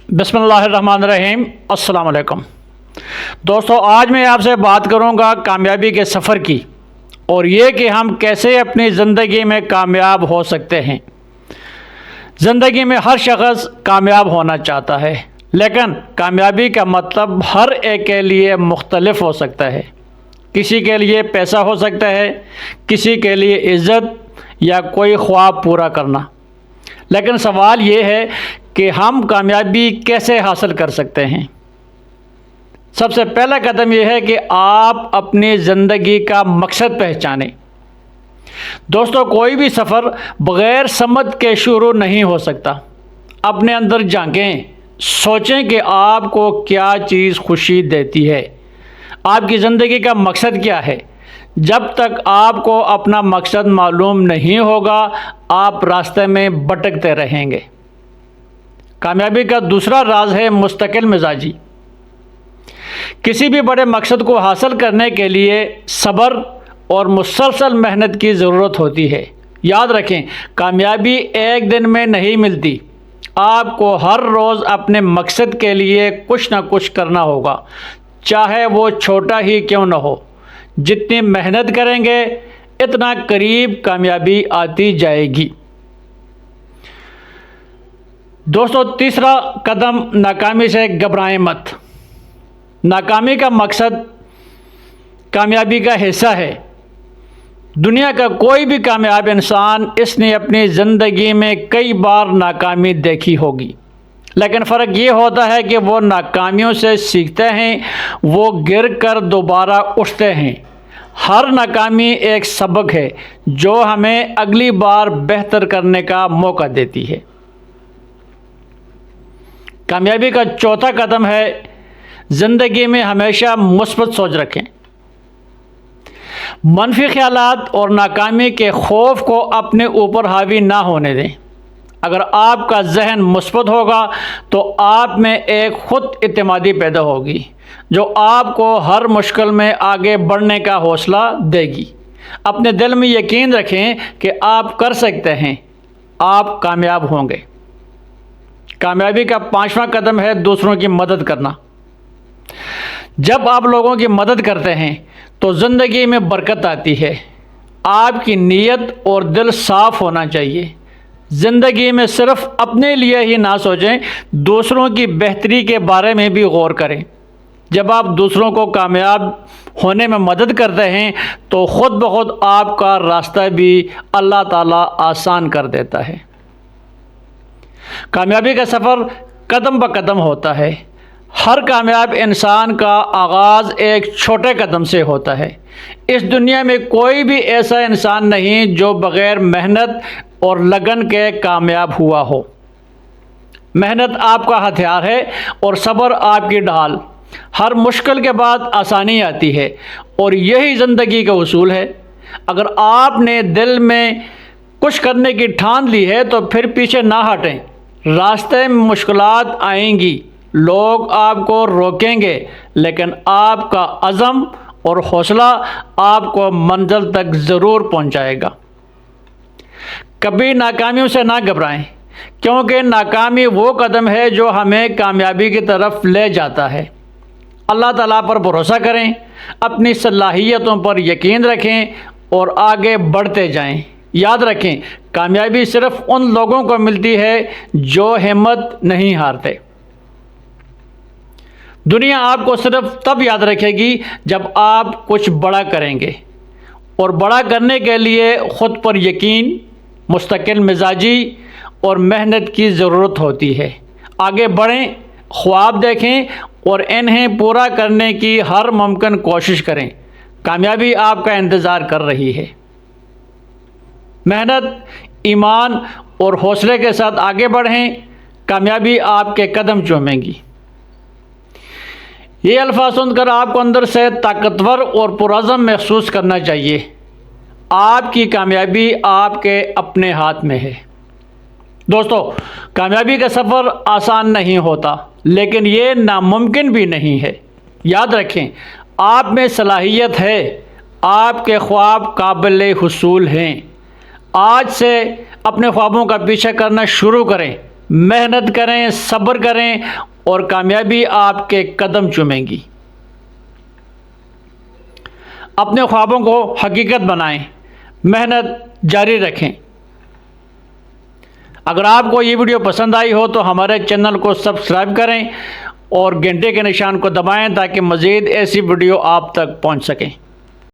بسم اللہ الرحمن الرحیم۔ السلام علیکم دوستو، آج میں آپ سے بات کروں گا کامیابی کے سفر کی، اور یہ کہ ہم کیسے اپنی زندگی میں کامیاب ہو سکتے ہیں۔ زندگی میں ہر شخص کامیاب ہونا چاہتا ہے، لیکن کامیابی کا مطلب ہر ایک کے لیے مختلف ہو سکتا ہے۔ کسی کے لیے پیسہ ہو سکتا ہے، کسی کے لیے عزت یا کوئی خواب پورا کرنا۔ لیکن سوال یہ ہے کہ ہم کامیابی کیسے حاصل کر سکتے ہیں؟ سب سے پہلا قدم یہ ہے کہ آپ اپنی زندگی کا مقصد پہچانیں۔ دوستو، کوئی بھی سفر بغیر سمت کے شروع نہیں ہو سکتا۔ اپنے اندر جھانکیں، سوچیں کہ آپ کو کیا چیز خوشی دیتی ہے، آپ کی زندگی کا مقصد کیا ہے۔ جب تک آپ کو اپنا مقصد معلوم نہیں ہوگا، آپ راستے میں بھٹکتے رہیں گے۔ کامیابی کا دوسرا راز ہے مستقل مزاجی۔ کسی بھی بڑے مقصد کو حاصل کرنے کے لیے صبر اور مسلسل محنت کی ضرورت ہوتی ہے۔ یاد رکھیں، کامیابی ایک دن میں نہیں ملتی۔ آپ کو ہر روز اپنے مقصد کے لیے کچھ نہ کچھ کرنا ہوگا، چاہے وہ چھوٹا ہی کیوں نہ ہو۔ جتنی محنت کریں گے، اتنا قریب کامیابی آتی جائے گی۔ دوستو، تیسرا قدم، ناکامی سے گھبرائیں مت۔ ناکامی کا مقصد کامیابی کا حصہ ہے۔ دنیا کا کوئی بھی کامیاب انسان اس نے اپنی زندگی میں کئی بار ناکامی دیکھی ہوگی، لیکن فرق یہ ہوتا ہے کہ وہ ناکامیوں سے سیکھتے ہیں، وہ گر کر دوبارہ اٹھتے ہیں۔ ہر ناکامی ایک سبق ہے جو ہمیں اگلی بار بہتر کرنے کا موقع دیتی ہے۔ کامیابی کا چوتھا قدم ہے، زندگی میں ہمیشہ مثبت سوچ رکھیں۔ منفی خیالات اور ناکامی کے خوف کو اپنے اوپر حاوی نہ ہونے دیں۔ اگر آپ کا ذہن مثبت ہوگا تو آپ میں ایک خود اعتمادی پیدا ہوگی، جو آپ کو ہر مشکل میں آگے بڑھنے کا حوصلہ دے گی۔ اپنے دل میں یقین رکھیں کہ آپ کر سکتے ہیں، آپ کامیاب ہوں گے۔ کامیابی کا پانچواں قدم ہے دوسروں کی مدد کرنا۔ جب آپ لوگوں کی مدد کرتے ہیں تو زندگی میں برکت آتی ہے۔ آپ کی نیت اور دل صاف ہونا چاہیے۔ زندگی میں صرف اپنے لیے ہی نہ سوچیں، دوسروں کی بہتری کے بارے میں بھی غور کریں۔ جب آپ دوسروں کو کامیاب ہونے میں مدد کرتے ہیں تو خود بخود آپ کا راستہ بھی اللہ تعالیٰ آسان کر دیتا ہے۔ کامیابی کا سفر قدم بہ قدم ہوتا ہے۔ ہر کامیاب انسان کا آغاز ایک چھوٹے قدم سے ہوتا ہے۔ اس دنیا میں کوئی بھی ایسا انسان نہیں جو بغیر محنت اور لگن کے کامیاب ہوا ہو۔ محنت آپ کا ہتھیار ہے اور صبر آپ کی ڈھال۔ ہر مشکل کے بعد آسانی آتی ہے، اور یہی زندگی کا اصول ہے۔ اگر آپ نے دل میں کچھ کرنے کی ٹھان لی ہے تو پھر پیچھے نہ ہٹیں۔ راستے میں مشکلات آئیں گی، لوگ آپ کو روکیں گے، لیکن آپ کا عزم اور حوصلہ آپ کو منزل تک ضرور پہنچائے گا۔ کبھی ناکامیوں سے نہ گھبرائیں، کیونکہ ناکامی وہ قدم ہے جو ہمیں کامیابی کی طرف لے جاتا ہے۔ اللہ تعالیٰ پر بھروسہ کریں، اپنی صلاحیتوں پر یقین رکھیں اور آگے بڑھتے جائیں۔ یاد رکھیں، کامیابی صرف ان لوگوں کو ملتی ہے جو ہمت نہیں ہارتے۔ دنیا آپ کو صرف تب یاد رکھے گی جب آپ کچھ بڑا کریں گے، اور بڑا کرنے کے لیے خود پر یقین، مستقل مزاجی اور محنت کی ضرورت ہوتی ہے۔ آگے بڑھیں، خواب دیکھیں اور انہیں پورا کرنے کی ہر ممکن کوشش کریں۔ کامیابی آپ کا انتظار کر رہی ہے۔ محنت، ایمان اور حوصلے کے ساتھ آگے بڑھیں، کامیابی آپ کے قدم چومے گی۔ یہ الفاظ سن کر آپ کو اندر سے طاقتور اور پرعزم محسوس کرنا چاہیے۔ آپ کی کامیابی آپ کے اپنے ہاتھ میں ہے۔ دوستو، کامیابی کا سفر آسان نہیں ہوتا، لیکن یہ ناممکن بھی نہیں ہے۔ یاد رکھیں، آپ میں صلاحیت ہے، آپ کے خواب قابل حصول ہیں۔ آج سے اپنے خوابوں کا پیچھا کرنا شروع کریں۔ محنت کریں، صبر کریں اور کامیابی آپ کے قدم چومیں گی۔ اپنے خوابوں کو حقیقت بنائیں، محنت جاری رکھیں۔ اگر آپ کو یہ ویڈیو پسند آئی ہو تو ہمارے چینل کو سبسکرائب کریں اور گھنٹے کے نشان کو دبائیں تاکہ مزید ایسی ویڈیو آپ تک پہنچ سکیں۔